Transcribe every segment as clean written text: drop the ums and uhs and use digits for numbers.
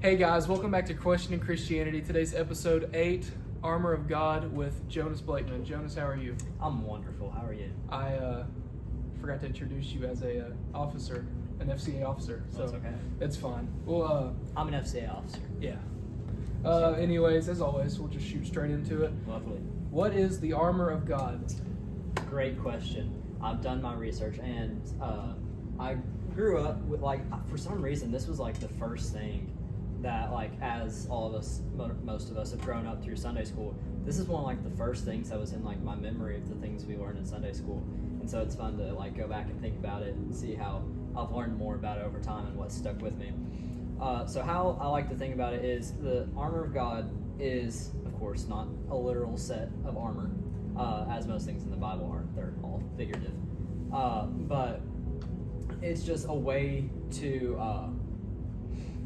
Hey guys, welcome back to Questioning Christianity. Today's episode 8, Armor of God with Jonas Blakeman. Jonas, how are you? I'm wonderful. How are you? I forgot to introduce you as a officer, an FCA officer. So That's okay. It's fine. Well, I'm an FCA officer. yeah. Anyways, as always, we'll just shoot straight into it. Lovely. What is the armor of God? Great question. I've done my research, and I grew up with, for some reason, this was the first thing that, as all of us, most of us have grown up through Sunday school, this is one of the first things that was in my memory of the things we learned in Sunday school. And so it's fun to go back and think about it and see how I've learned more about it over time and what's stuck with me. So how I like to think about it is the armor of God is, of course, not a literal set of armor, as most things in the Bible are. They're all figurative. But it's just a way to,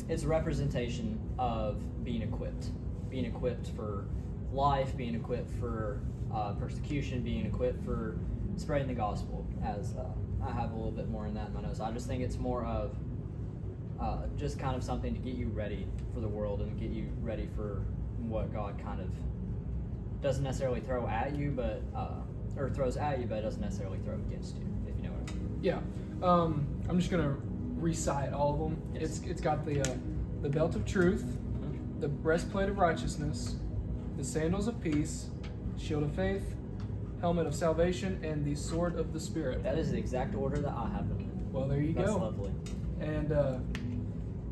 it's a representation of being equipped for life, being equipped for persecution, being equipped for spreading the gospel, as I have a little bit more in that in my notes. I just think it's more of just kind of something to get you ready for the world and get you ready for what God kind of doesn't necessarily throw at you, but or throws at you, but doesn't necessarily throw against you, if you know what I mean. Yeah. I'm just gonna recite all of them. Yes. It's got the belt of truth, the breastplate of righteousness, the sandals of peace, shield of faith, helmet of salvation, and the sword of the Spirit. That is the exact order that I have them in. Well, there you That's go. lovely. And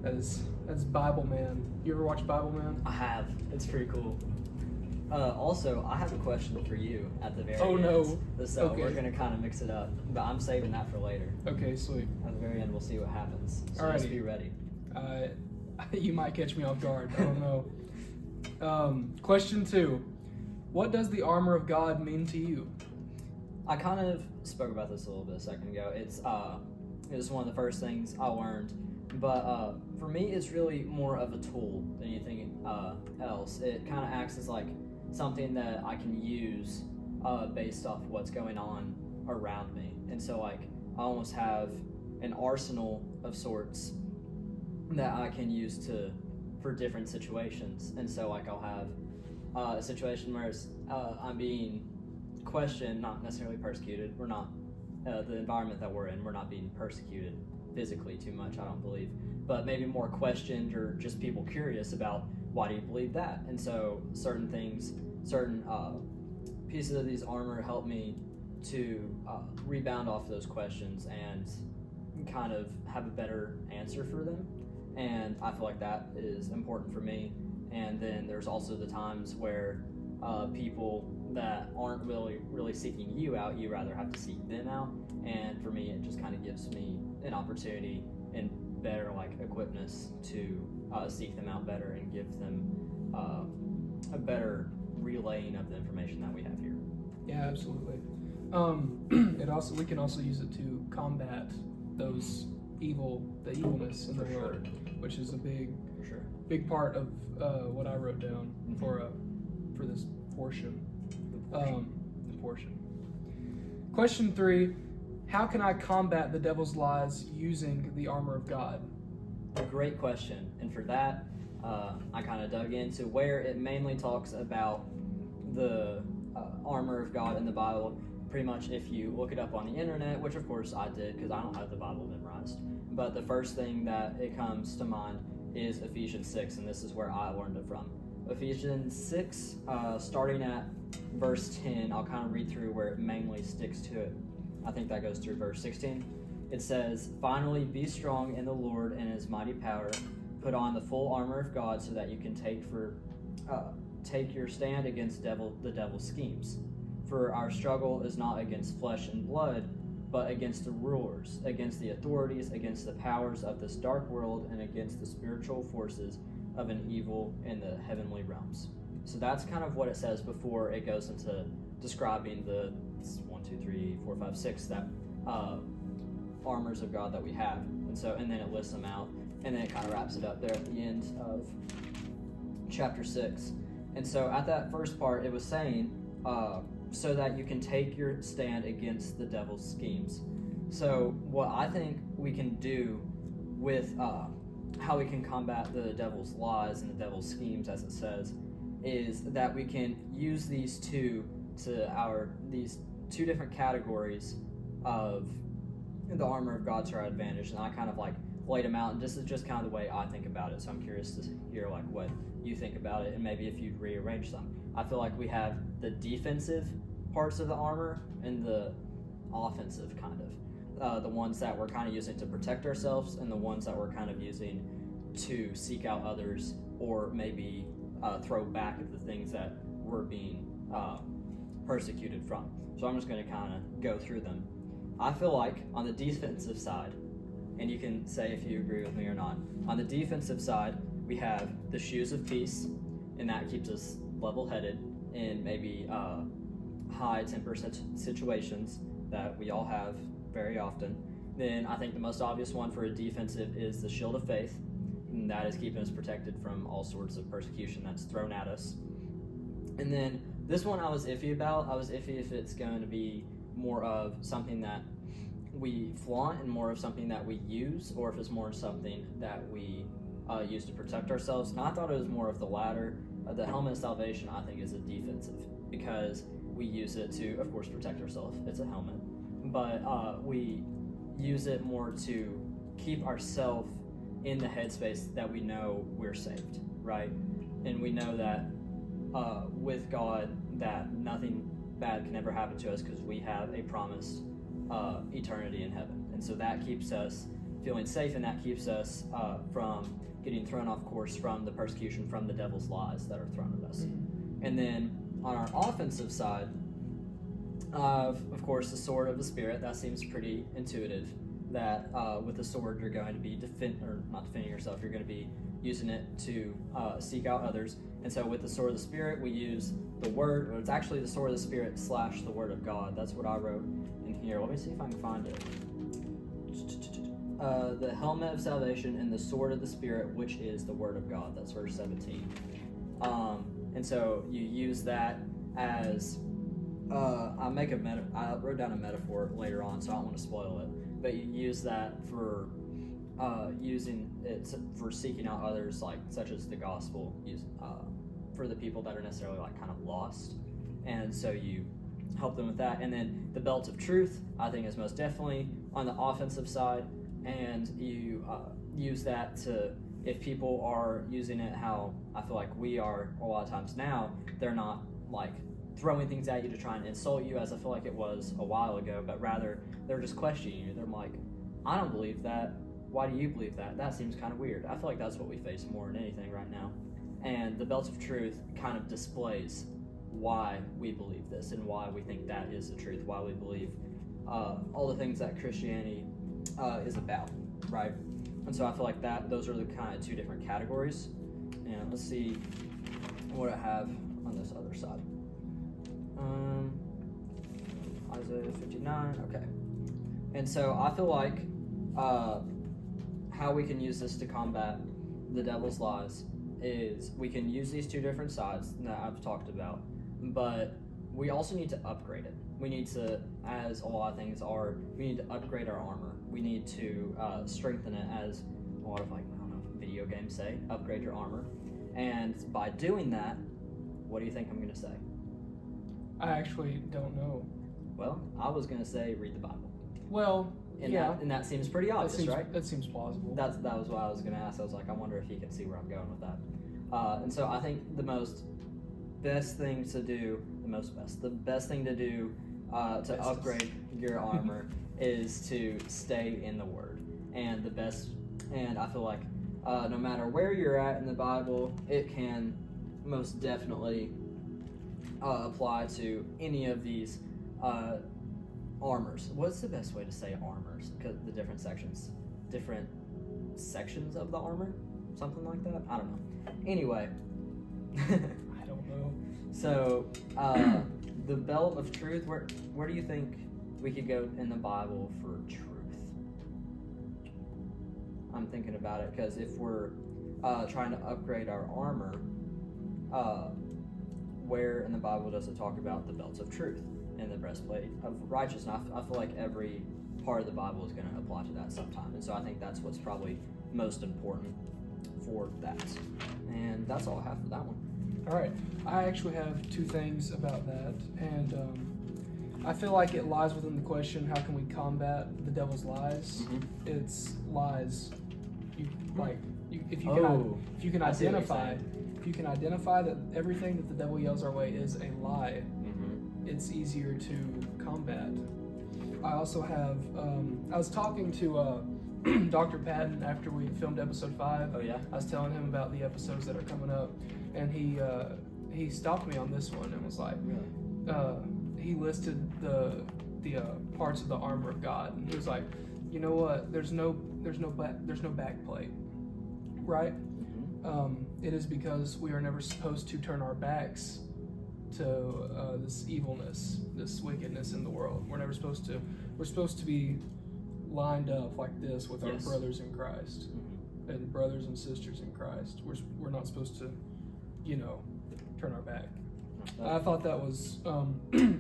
that's Bible Man. You ever watch Bible Man? I have. It's pretty cool. Also, I have a question for you at the very end. No. So Okay. we're going to kind of mix it up, but I'm saving that for later. Okay, sweet. At the very end, we'll see what happens. So Alrighty. just be ready. You might catch me off guard. I don't know. Question 2. What does the armor of God mean to you? I kind of spoke about this a little bit a second ago. It's one of the first things I learned, but for me, it's really more of a tool than anything else. It kind of acts as something that I can use based off what's going on around me, and so I almost have an arsenal of sorts that I can use for different situations. And so I'll have a situation where I'm being questioned, not necessarily persecuted. We're not the environment that we're in. We're not being persecuted physically too much, I don't believe, but maybe more questioned or just people curious about why do you believe that. And so certain pieces of these armor help me to rebound off those questions and kind of have a better answer for them. And I feel like that is important for me. And then there's also the times where people that aren't really seeking you out, you rather have to seek them out. And for me, it just kind of gives me an opportunity and better equipness to seek them out better and give them a better relaying of the information that we have here. Yeah, absolutely. We can also use it to combat the evilness in the world, which is a big part of what I wrote down for this portion. The portion. Question 3: how can I combat the devil's lies using the armor of God? A great question, and for that, I kind of dug into where it mainly talks about the armor of God in the Bible. Pretty much, if you look it up on the internet, which of course I did because I don't have the Bible memorized, but the first thing that it comes to mind is Ephesians 6, and this is where I learned it from. Ephesians 6, starting at verse 10, I'll kind of read through where it mainly sticks to it. I think that goes through verse 16. It says, "Finally, be strong in the Lord and His mighty power. Put on the full armor of God so that you can take your stand against the devil's schemes. For our struggle is not against flesh and blood, but against the rulers, against the authorities, against the powers of this dark world, and against the spiritual forces of an evil in the heavenly realms." So that's kind of what it says before it goes into describing the 1, 2, 3, 4, 5, 6 that armors of God that we have. And then it lists them out, and then it kind of wraps it up there at the end of chapter 6. And so at that first part, it was saying, so that you can take your stand against the devil's schemes. So what I think we can do with how we can combat the devil's lies and the devil's schemes, as it says, is that we can use these two different categories of the armor of God to our advantage. And I kind of like laid them out, and this is just kind of the way I think about it. So I'm curious to hear like what you think about it, and maybe if you'd rearrange some. I feel like we have the defensive parts of the armor and the offensive kind of. The ones that we're kind of using to protect ourselves, and the ones that we're kind of using to seek out others, or maybe throw back at the things that we're being persecuted from. So I'm just going to kind of go through them. I feel like on the defensive side, and you can say if you agree with me or not, on the defensive side, we have the shoes of peace, and that keeps us level-headed in maybe high temper situations that we all have very often. Then I think the most obvious one for a defensive is the shield of faith, and that is keeping us protected from all sorts of persecution that's thrown at us. And then this one I was iffy about. I was iffy if it's going to be more of something that we flaunt and more of something that we use, or if it's more something that we use to protect ourselves. And I thought it was more of the latter. The helmet of salvation, I think, is a defensive, because we use it to, of course, protect ourselves. It's a helmet. But we use it more to keep ourselves in the headspace that we know we're saved, right? And we know that with God, that nothing bad can ever happen to us, because we have a promised eternity in heaven. And so that keeps us feeling safe, and that keeps us from getting thrown off course from the persecution, from the devil's lies that are thrown at us. Mm-hmm. And then on our offensive side, of course, the sword of the Spirit. That seems pretty intuitive, that with the sword you're going to be not defending yourself, you're going to be using it to seek out others. And so with the sword of the Spirit, we use the word, or it's actually the sword of the Spirit / the word of God. That's what I wrote in here. Let me see if I can find it. The helmet of salvation and the sword of the Spirit, which is the word of God. That's verse 17. And so you use that as I wrote down a metaphor later on, so I don't want to spoil it. But you use that for using it for seeking out others, like such as the gospel, for the people that are necessarily like kind of lost, and so you help them with that. And then the belt of truth, I think, is most definitely on the offensive side, and you use that to, if people are using it how I feel like we are a lot of times now, they're not like throwing things at you to try and insult you, as I feel like it was a while ago, but rather they're just questioning you. They're like, I don't believe that. Why do you believe that? That seems kind of weird. I feel like that's what we face more than anything right now. And the belt of truth kind of displays why we believe this and why we think that is the truth, why we believe all the things that Christianity is about, right? And so I feel like those are the kind of two different categories. And let's see what I have on this other side. Isaiah 59, okay. And so I feel like how we can use this to combat the devil's lies is we can use these two different sides that I've talked about, but we also need to upgrade it. We need to, as a lot of things are, we need to upgrade our armor. We need to strengthen it, as a lot of video games say, upgrade your armor. And by doing that, what do you think I'm going to say? I actually don't know. Well, I was going to say read the Bible. Well, yeah. And that seems pretty obvious, right? That seems plausible. That was what I was going to ask. I was like, I wonder if he can see where I'm going with that. And so I think the best thing to do to upgrade your armor is to stay in the Word. And I feel like no matter where you're at in the Bible, it can most definitely apply to any of these armors. What's the best way to say armors? Because the different sections of the armor, something like that. I don't know. Anyway, I don't know. So the belt of truth. Where do you think we could go in the Bible for truth? I'm thinking about it, because if we're trying to upgrade our armor, where in the Bible does it talk about the belts of truth and the breastplate of righteousness? I feel like every part of the Bible is going to apply to that sometime, and so I think that's what's probably most important for that. And that's all I have for that one. All right. I actually have two things about that, and I feel like it lies within the question: how can we combat the devil's lies? Mm-hmm. It's lies. If you can I see what you're identify, saying. if you can identify that everything that the devil yells our way is a lie, Mm-hmm. it's easier to combat. I also have. I was talking to Dr. Patton after we filmed episode 5. Oh yeah. I was telling him about the episodes that are coming up, and he stopped me on this one and was like, he listed the parts of the armor of God, and he was like, you know what? There's no back plate, right? Mm-hmm. It is because we are never supposed to turn our backs to this evilness, this wickedness in the world. We're never supposed to. We're supposed to be lined up like this with our brothers in Christ, Mm-hmm. and brothers and sisters in Christ. We're not supposed to, turn our back. I thought that was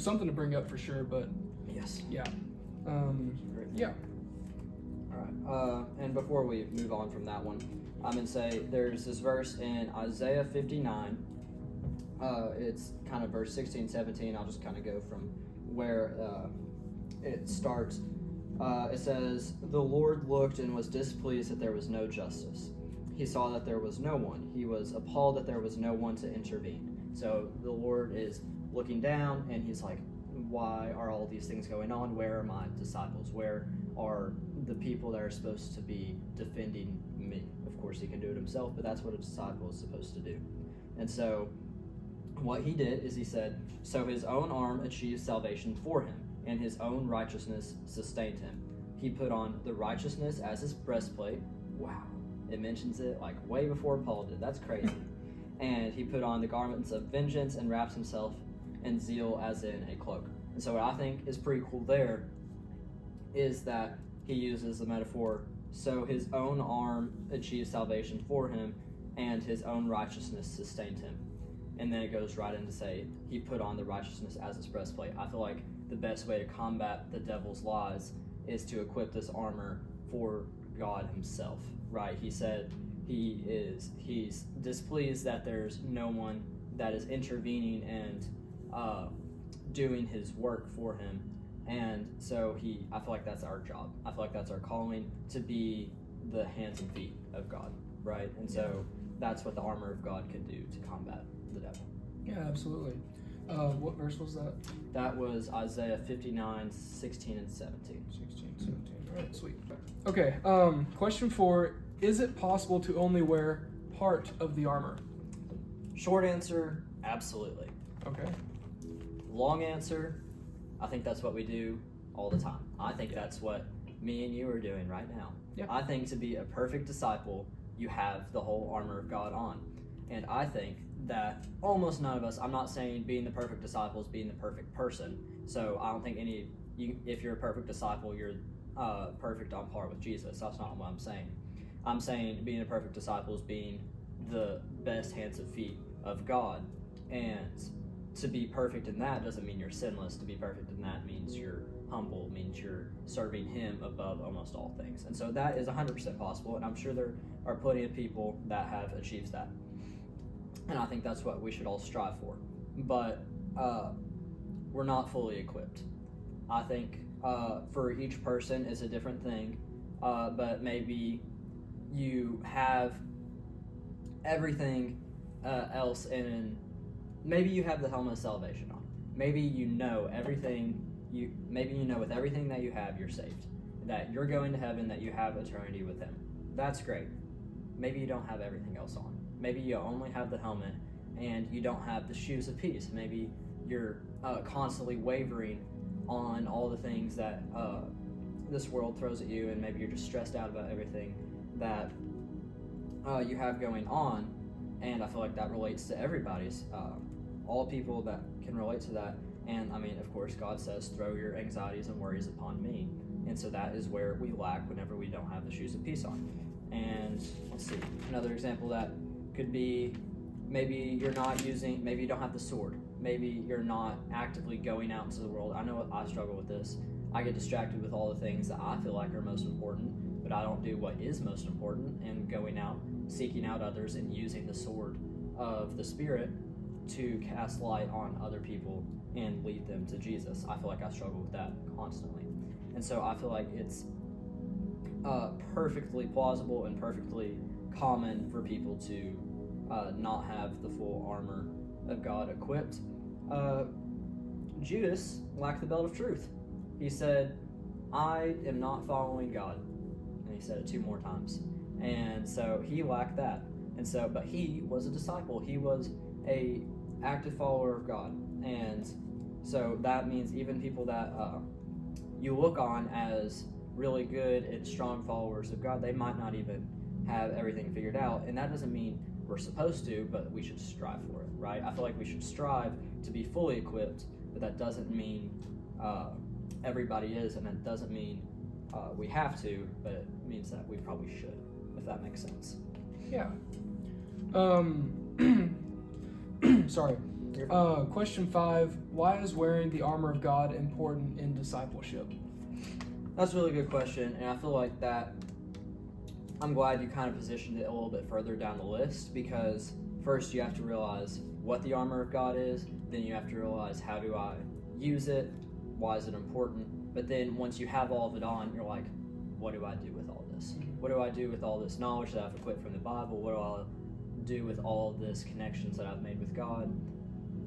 something to bring up for sure, but yes. yeah. Great. Yeah. All right. And before we move on from that one, I'm going to say there's this verse in Isaiah 59. It's kind of verse 16, 17. I'll just kind of go from where it starts. It says, "The Lord looked and was displeased that there was no justice. He saw that there was no one. He was appalled that there was no one to intervene." So the Lord is looking down, and he's like, why are all these things going on? Where are my disciples? Where are the people that are supposed to be defending me? Of course, he can do it himself, but that's what a disciple is supposed to do. And so what he did is he said, so his own arm achieved salvation for him, and his own righteousness sustained him. He put on the righteousness as his breastplate. Wow. It mentions it like way before Paul did. That's crazy. And he put on the garments of vengeance and wraps himself in zeal as in a cloak. And so what I think is pretty cool there is that he uses the metaphor, so his own arm achieved salvation for him, and his own righteousness sustained him. And then it goes right in to say he put on the righteousness as his breastplate. I feel like the best way to combat the devil's lies is to equip this armor for God himself, right? He said he's displeased that there's no one that is intervening and doing his work for him. And so I feel like that's our job. I feel like that's our calling, to be the hands and feet of God, right? And so that's what the armor of God can do to combat the devil. Yeah, absolutely. What verse was that? That was Isaiah 59, 16 and 17. 16, 17. All right, sweet. Okay, question 4. Is it possible to only wear part of the armor? Short answer, absolutely. Okay. Long answer, I think that's what we do all the time. I think that's what me and you are doing right now. Yep. I think to be a perfect disciple, you have the whole armor of God on. And I think that almost none of us, I'm not saying being the perfect disciple is being the perfect person. So I don't think if you're a perfect disciple, you're perfect on par with Jesus. That's not what I'm saying. I'm saying being a perfect disciple is being the best hands and feet of God. And to be perfect in that doesn't mean you're sinless. To be perfect in that means you're humble, means you're serving him above almost all things. And so that is 100% possible, and I'm sure there are plenty of people that have achieved that. And I think that's what we should all strive for. But we're not fully equipped. I think for each person is a different thing, but maybe you have everything else in. Maybe you have the helmet of salvation on. Maybe you know everything. Maybe you know with everything that you have, you're saved. That you're going to heaven. That you have eternity with him. That's great. Maybe you don't have everything else on. Maybe you only have the helmet, and you don't have the shoes of peace. Maybe you're constantly wavering on all the things that this world throws at you, and maybe you're just stressed out about everything that you have going on. And I feel like that relates to everybody's. All people that can relate to that. And I mean, of course, God says, throw your anxieties and worries upon me. And so that is where we lack whenever we don't have the shoes of peace on. And let's see, another example that could be, maybe you don't have the sword. Maybe you're not actively going out into the world. I know I struggle with this. I get distracted with all the things that I feel like are most important, but I don't do what is most important in going out, seeking out others, and using the sword of the Spirit to cast light on other people and lead them to Jesus. I feel like I struggle with that constantly. And so I feel like it's perfectly plausible and perfectly common for people to not have the full armor of God equipped. Judas lacked the belt of truth. He said, I am not following God. And he said it 2 more times. And so he lacked that. And so, but he was a disciple. He was a active follower of God. And so that means even people that you look on as really good and strong followers of God, they might not even have everything figured out. And that doesn't mean we're supposed to, but we should strive for it, right? I feel like we should strive to be fully equipped, but that doesn't mean everybody is, and that doesn't mean we have to, but it means that we probably should, if that makes sense. Yeah. Sorry. Question 5, why is wearing the armor of God important in discipleship? That's a really good question, and I feel like that I'm glad you kind of positioned it a little bit further down the list, because first you have to realize what the armor of God is, then you have to realize how do I use it, why is it important, but then once you have all of it on, you're like, what do I do with all this? What do I do with all this knowledge that I've equipped from the Bible? What do I do with all of this connections that I've made with God?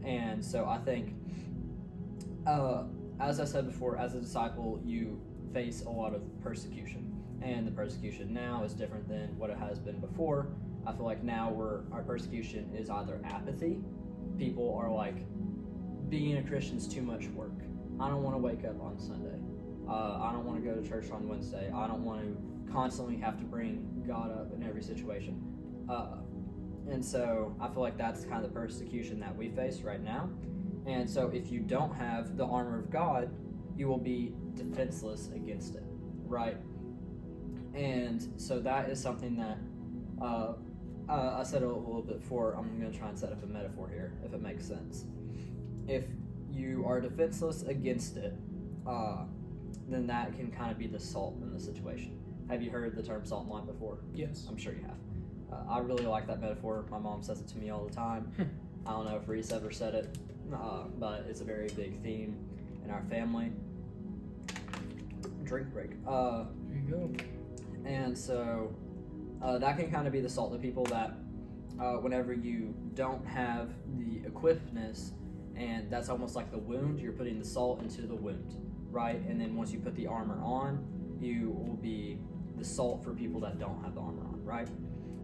And so I think, as I said before, as a disciple, you face a lot of persecution. And the persecution now is different than what it has been before. I feel like now our persecution is either apathy. People are like, being a Christian is too much work. I don't want to wake up on Sunday. I don't want to go to church on Wednesday. I don't want to constantly have to bring God up in every situation. And so I feel like that's kind of the persecution that we face right now. And so if you don't have the armor of God, you will be defenseless against it, right? And so that is something that I said a little bit before. I'm going to try and set up a metaphor here, if it makes sense. If you are defenseless against it, then that can kind of be the salt in the situation. Have you heard the term salt and light before? Yes. I'm sure you have. I really like that metaphor. My mom says it to me all the time. I don't know if Reese ever said it, but it's a very big theme in our family. Drink break. There you go. And so that can kind of be the salt to people that whenever you don't have the equippedness, and that's almost like the wound, you're putting the salt into the wound, right? And then once you put the armor on, you will be the salt for people that don't have the armor on, right?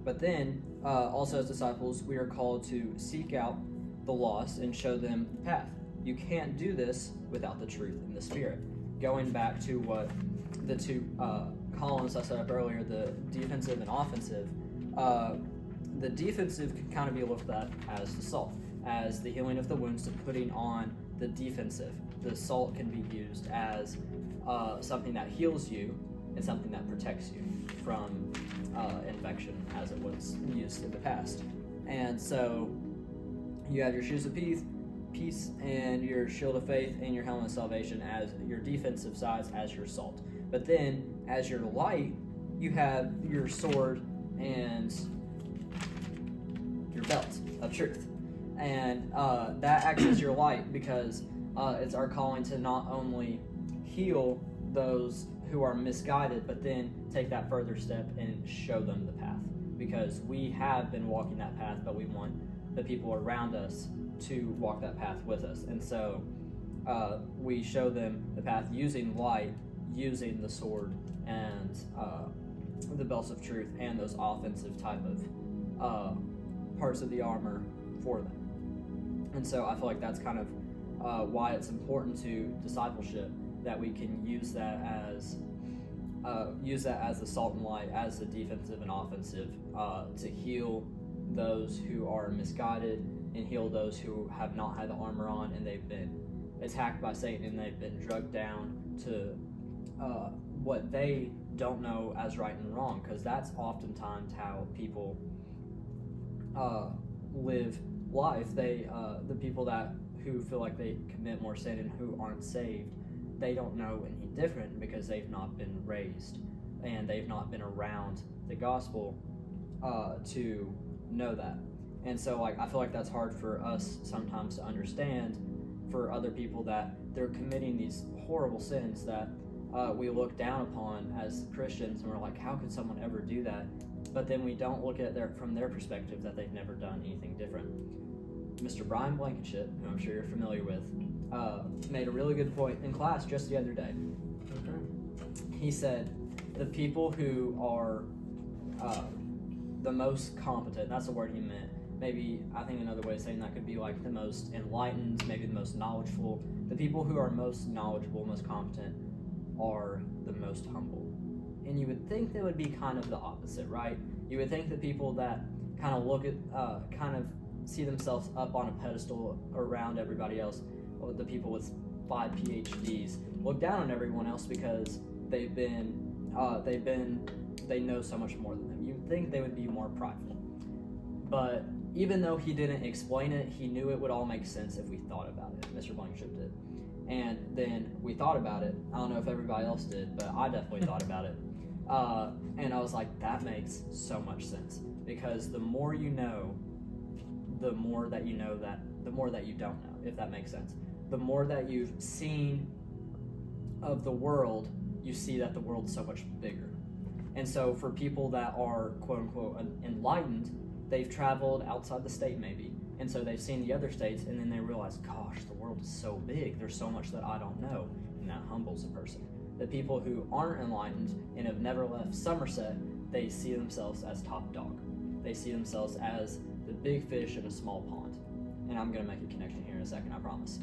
But then, also as disciples, we are called to seek out the lost and show them the path. You can't do this without the truth and the Spirit. Going back to what the 2 columns I set up earlier, the defensive and offensive, the defensive can kind of be looked at as the salt, as the healing of the wounds, and putting on the defensive. The salt can be used as something that heals you and something that protects you from infection, as it was used in the past. And so you have your shoes of peace and your shield of faith and your helmet of salvation as your defensive sides, as your salt. But then as your light, you have your sword and your belt of truth. And that acts as your light, because it's our calling to not only heal those who are misguided, but then take that further step and show them the path. Because we have been walking that path, but we want the people around us to walk that path with us. And so we show them the path using light, using the sword and the belts of truth and those offensive type of parts of the armor for them. And so I feel like that's kind of why it's important to discipleship, that we can use that as the salt and light, as the defensive and offensive, to heal those who are misguided and heal those who have not had the armor on and they've been attacked by Satan and they've been drugged down to what they don't know as right and wrong, because that's oftentimes how people live life. They the people who feel like they commit more sin and who aren't saved, they don't know any different because they've not been raised and they've not been around the gospel to know that. And so like I feel like that's hard for us sometimes to understand, for other people, that they're committing these horrible sins that we look down upon as Christians, and we're like, how could someone ever do that? But then we don't look at it from their perspective, that they've never done anything different. Mr. Brian Blankenship, who I'm sure you're familiar with, made a really good point in class just the other day. Okay. He said the people who are the most competent, that's the word he meant. Maybe, I think another way of saying that could be like the most enlightened, maybe the most knowledgeable. The people who are most knowledgeable, most competent, are the most humble. And you would think they would be kind of the opposite, right? You would think the people that kind of look at, kind of see themselves up on a pedestal around everybody else, or the people with 5 PhDs, look down on everyone else because they know so much more than them. You'd think they would be more prideful. But even though he didn't explain it, he knew it would all make sense if we thought about it. Mr. Blankenship did. And then we thought about it. I don't know if everybody else did, but I definitely thought about it. And I was like, that makes so much sense. Because the more you know, the more that you know that, the more that you don't know, if that makes sense. The more that you've seen of the world, you see that the world's so much bigger. And so for people that are quote unquote enlightened, they've traveled outside the state maybe, and so they've seen the other states, and then they realize, gosh, the world is so big, there's so much that I don't know, and that humbles a person. The people who aren't enlightened and have never left Somerset, they see themselves as top dog. They see themselves as the big fish in a small pond. And I'm going to make a connection here in a second, I promise.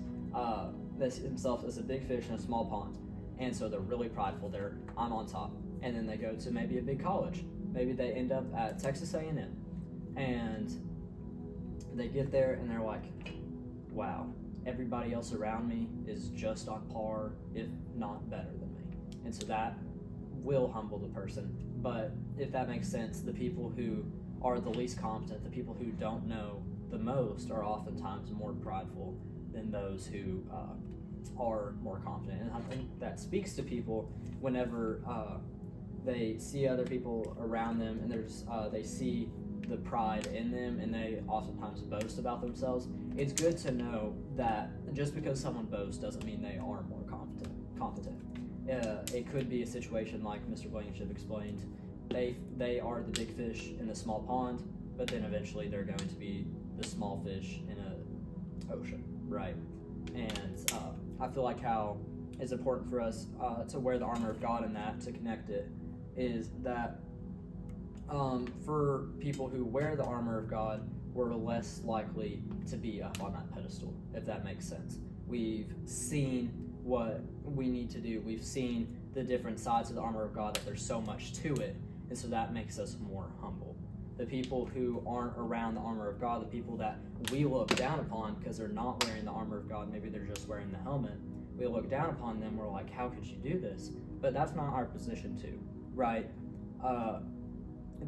They see themselves as a big fish in a small pond, and so they're really prideful. I'm on top. And then they go to maybe a big college. Maybe they end up at Texas A&M. And they get there and they're like, wow, everybody else around me is just on par, if not better than me. And so that will humble the person. But if that makes sense, the people who are the least competent, the people who don't know the most, are oftentimes more prideful than those who are more competent. And I think that speaks to people whenever they see other people around them, and they see the pride in them, and they oftentimes boast about themselves. It's good to know that just because someone boasts doesn't mean they are more competent. It could be a situation like Mr. Blankenship explained. They are the big fish in the small pond, but then eventually they're going to be the small fish in an ocean, right? And I feel like how it's important for us to wear the armor of God in that, to connect it, is that for people who wear the armor of God, we're less likely to be up on that pedestal, if that makes sense. We've seen what we need to do. We've seen the different sides of the armor of God, that there's so much to it, and so that makes us more humble. The people who aren't around the armor of God, the people that we look down upon because they're not wearing the armor of God, maybe they're just wearing the helmet, we look down upon them, we're like, how could you do this? But that's not our position too, right?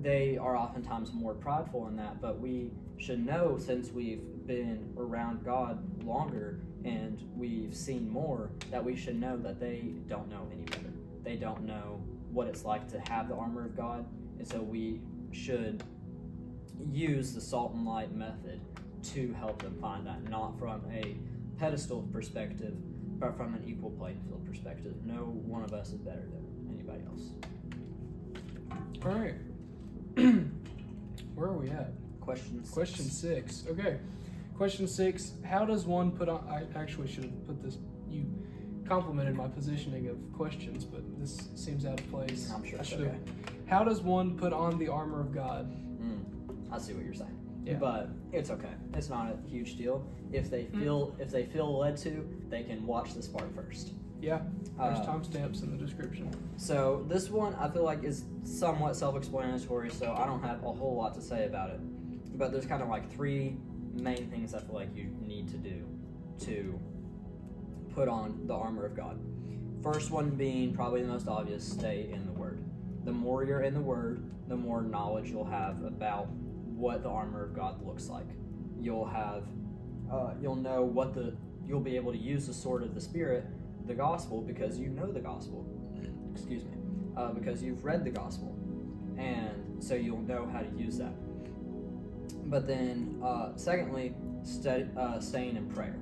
They are oftentimes more prideful in that, but we should know, since we've been around God longer and we've seen more, that we should know that they don't know any better. They don't know what it's like to have the armor of God, and so we should use the salt and light method to help them find that, not from a pedestal perspective, but from an equal playing field perspective. No one of us is better than anybody else. All right. Where are we at? Question 6. Okay. Question 6. How does one put on... I actually should have put this... You complimented my positioning of questions, but this seems out of place. I'm sure it's okay. How does one put on the armor of God? I see what you're saying. Yeah. But it's okay. It's not a huge deal. If they feel led to, they can watch this part first. Yeah, there's timestamps in the description. So this one I feel like is somewhat self-explanatory, so I don't have a whole lot to say about it. But there's kind of like 3 main things I feel like you need to do to put on the armor of God. First one being probably the most obvious: stay in the Word. The more you're in the Word, the more knowledge you'll have about what the armor of God looks like. You'll know you'll be able to use the sword of the Spirit, the gospel, because you know the gospel. Excuse me. because you've read the gospel, and so you'll know how to use that. But then, secondly, staying in prayer.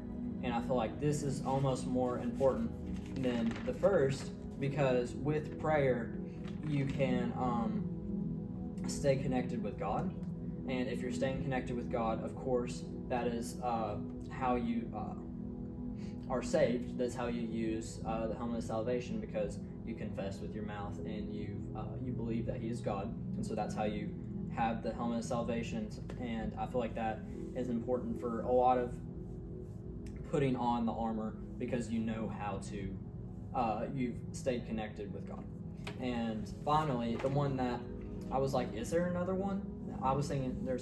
And I feel like this is almost more important than the first, because with prayer, you can stay connected with God. And if you're staying connected with God, of course, that is how you are saved. That's how you use the helmet of salvation, because you confess with your mouth and you believe that He is God. And so that's how you have the helmet of salvation. And I feel like that is important for a lot of putting on the armor, because you know how to you've stayed connected with God. And finally, the one that I was like, is there another one? I was thinking there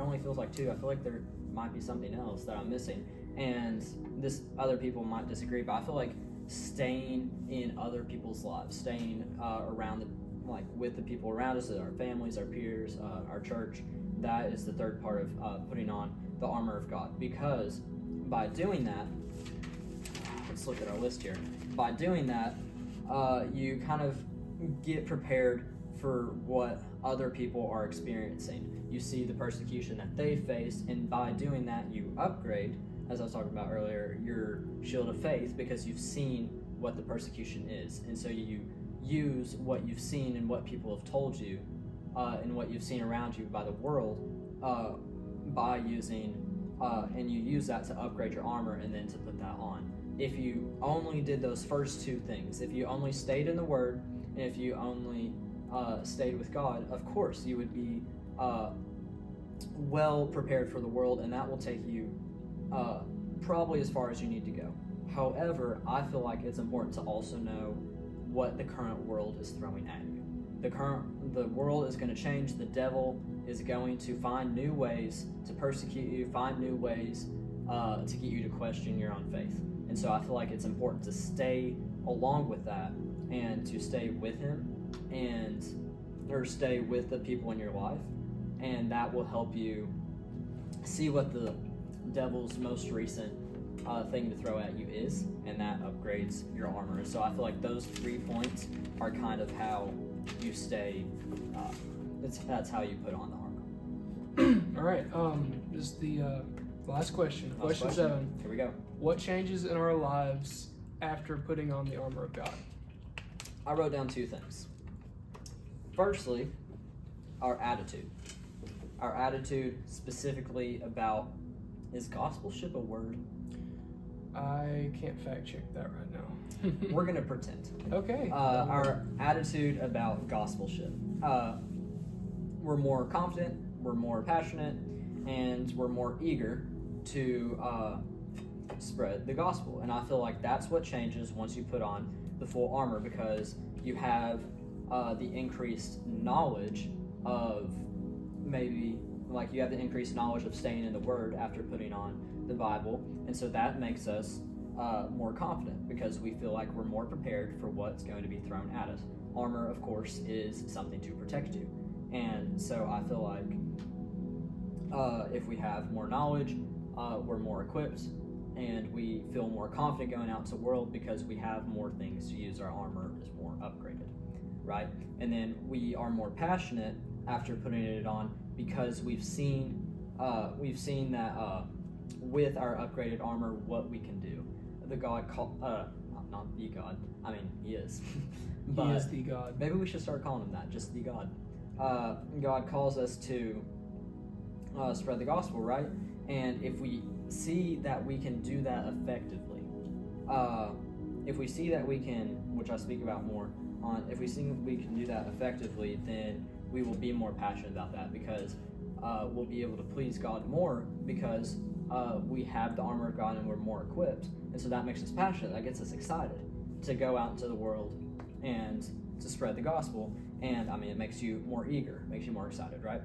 only feels like two. I feel like there might be something else that I'm missing, and this other people might disagree, but I feel like staying in other people's lives, staying around with the people around us, our families, our peers, our church, that is the third part of putting on the armor of God. Because by doing that, let's look at our list here. By doing that, you kind of get prepared for what other people are experiencing. You see the persecution that they faced, and by doing that, you upgrade, as I was talking about earlier, your shield of faith, because you've seen what the persecution is. And so you use what you've seen and what people have told you, and what you've seen around you by the world, by using, and you use that to upgrade your armor and then to put that on. If you only did those first two things, if you only stayed in the Word, and if you only stayed with God, of course you would be well prepared for the world, and that will take you probably as far as you need to go. However, I feel like it's important to also know what the current world is throwing at you. The world is going to change. The devil is going to find new ways to persecute you, find new ways to get you to question your own faith. And so I feel like it's important to stay along with that, and to stay with Him, or stay with the people in your life, and that will help you see what the devil's most recent thing to throw at you is, and that upgrades your armor. So I feel like those 3 points are kind of how you stay. That's how you put on the armor. All right. This is the last question. Question 7. Here we go. What changes in our lives after putting on the armor of God? I wrote down 2 things. Firstly, our attitude. Our attitude specifically about, is gospelship a word? I can't fact check that right now. We're going to pretend. Okay. Our attitude about gospelship. We're more confident, we're more passionate, and we're more eager to spread the gospel. And I feel like that's what changes once you put on the full armor, because you have the increased knowledge of, maybe like you have the increased knowledge of staying in the Word after putting on the Bible, and so that makes us more confident, because we feel like we're more prepared for what's going to be thrown at us. Armor, of course, is something to protect you, and so I feel like if we have more knowledge, we're more equipped, and we feel more confident going out into the world because we have more things to use. Our armor is more upgraded, right? And then we are more passionate after putting it on, because we've seen that with our upgraded armor what we can do. The God called, not the God, I mean He is, but He is the God. Maybe we should start calling Him that, just the God. God calls us to spread the gospel, right? And if we see that we can do that effectively, if we see that we can, which I speak about more on, if we see we can do that effectively, then we will be more passionate about that, because we'll be able to please God more, because we have the armor of God and we're more equipped, and so that makes us passionate. That gets us excited to go out into the world and to spread the gospel. And I mean, it makes you more eager, makes you more excited, right?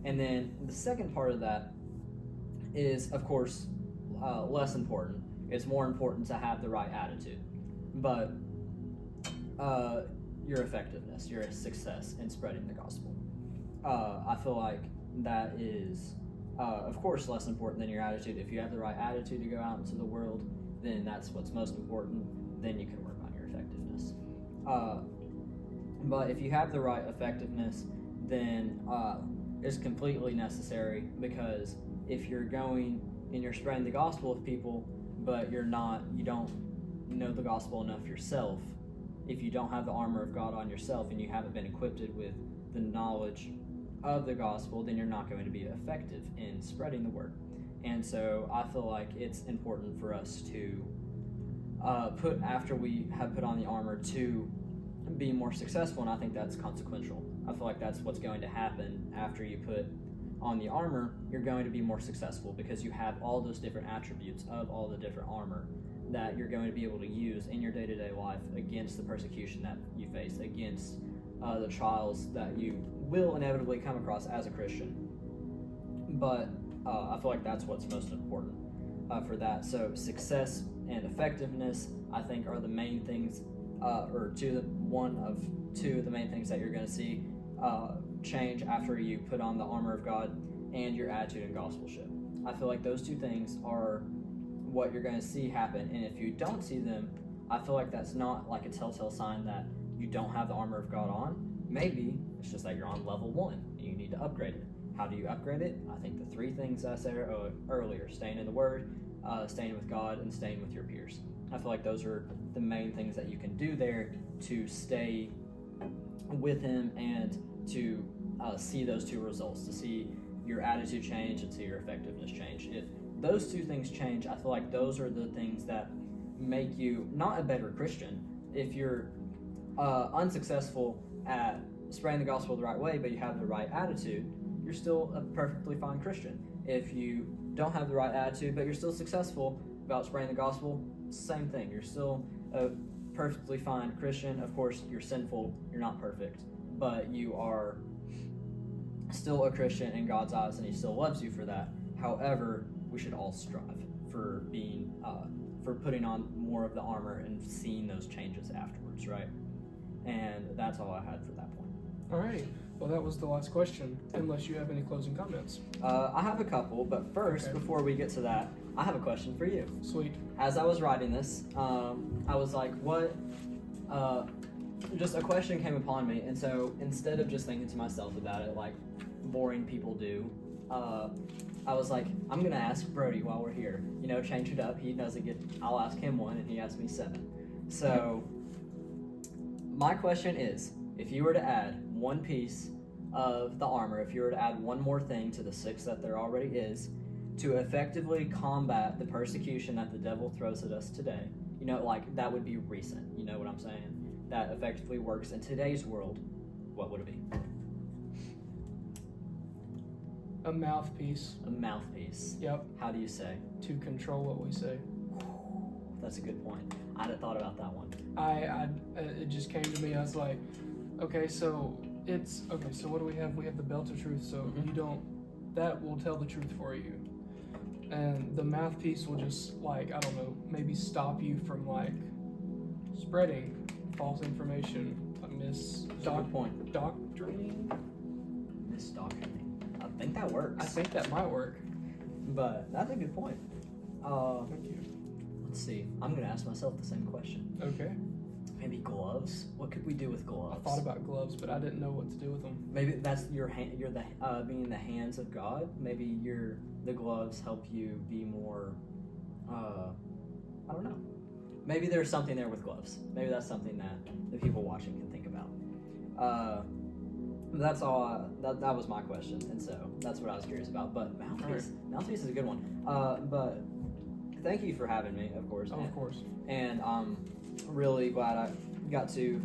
And then the second part of that is, of course, less important. It's more important to have the right attitude, but your effectiveness, your success in spreading the gospel. I feel like that is, of course, less important than your attitude. If you have the right attitude to go out into the world, then that's what's most important. Then you can work on your effectiveness. But if you have the right effectiveness, then it's completely necessary, because if you're going and you're spreading the gospel with people, but you don't know the gospel enough yourself, if you don't have the armor of God on yourself and you haven't been equipped with the knowledge of the gospel, then you're not going to be effective in spreading the word. And so I feel like it's important for us to after we have put on the armor, to be more successful, and I think that's consequential. I feel like that's what's going to happen after you put on the armor. You're going to be more successful because you have all those different attributes of all the different armor that you're going to be able to use in your day-to-day life against the persecution that you face, against the trials that you will inevitably come across as a Christian. But I feel like that's what's most important for that. So success and effectiveness, I think, are the main things, one of two of the main things that you're going to see change after you put on the armor of God and your attitude and gospelship. I feel like those two things are what you're going to see happen, and if you don't see them, I feel like that's not like a telltale sign that you don't have the armor of God on. Maybe it's just that you're on level 1 and you need to upgrade it. How do you upgrade it? I think the 3 things I said earlier: staying in the Word, staying with God, and staying with your peers. I feel like those are the main things that you can do there to stay with Him and to see those 2 results, to see your attitude change and see your effectiveness change. If those 2 things change, I feel like those are the things that make you not a better Christian. If you're unsuccessful at spreading the gospel the right way, but you have the right attitude, you're still a perfectly fine Christian. If you don't have the right attitude, but you're still successful about spreading the gospel, same thing. You're still a perfectly fine Christian. Of course, you're sinful, you're not perfect, but you are still a Christian in God's eyes, and He still loves you for that. However, we should all strive for being, for putting on more of the armor and seeing those changes afterwards, right? And that's all I had for that point. All right. Well, that was the last question, unless you have any closing comments. I have a couple, but first, before we get to that, I have a question for you. Sweet. As I was writing this, I was like, just a question came upon me, and so instead of just thinking to myself about it like boring people do, I was like, I'm going to ask Brody while we're here. Change it up. He doesn't get, I'll ask him 1, and he asks me 7. So, my question is, if you were to add 1 piece of the armor, if you were to add 1 more thing to the 6 that there already is, to effectively combat the persecution that the devil throws at us today, that would be recent, you know what I'm saying? That effectively works in today's world, what would it be? A mouthpiece. A mouthpiece. Yep. How do you say? To control what we say. That's a good point. I hadn't thought about that one. It just came to me. I was like, okay, so what do we have? We have the belt of truth, so that will tell the truth for you. And the mouthpiece will just, maybe stop you from, spreading false information, doctrining. Misdoctrining. I think that works. I think that might work. But that's a good point. Thank you. Let's see. I'm going to ask myself the same question. Okay. Maybe gloves? What could we do with gloves? I thought about gloves, but I didn't know what to do with them. Maybe that's your hand. You're being in the hands of God. Maybe the gloves help you be more. I don't know. Maybe there's something there with gloves. Maybe that's something that the people watching can think about. That's all. That was my question, and so that's what I was curious about. But mouthpiece is a good one. But thank you for having me, of course. Of course. And I'm really glad I got to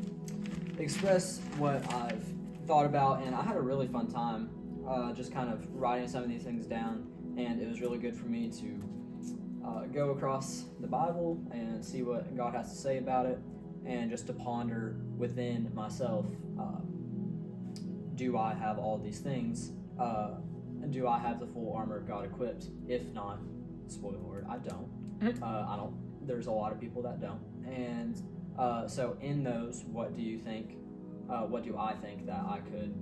express what I've thought about, and I had a really fun time just kind of writing some of these things down, and it was really good for me to go across the Bible and see what God has to say about it, and just to ponder within myself, do I have all these things? And do I have the full armor of God equipped? If not, spoiler alert, I don't. I don't. There's a lot of people that don't. And so in those, what do you think, what do I think that I could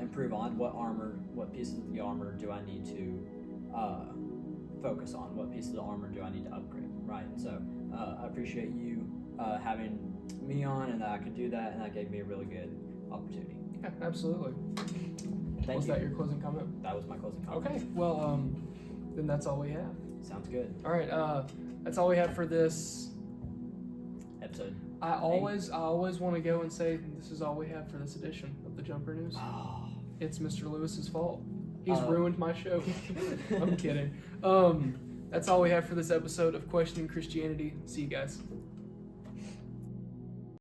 improve on? What pieces of the armor do I need to focus on? What pieces of the armor do I need to upgrade, right? So I appreciate you having me on, and that I could do that, and that gave me a really good opportunity. Yeah, absolutely. Thank Was you. that your closing comment? That was my closing comment. Okay, well, then that's all we have. Sounds good. All right, that's all we have for this Episode. I always want to go and say this is all we have for this edition of the Jumper News. Oh. It's Mr. Lewis's fault. He's Oh. ruined my show. I'm kidding. That's all we have for this episode of Questioning Christianity. See you guys.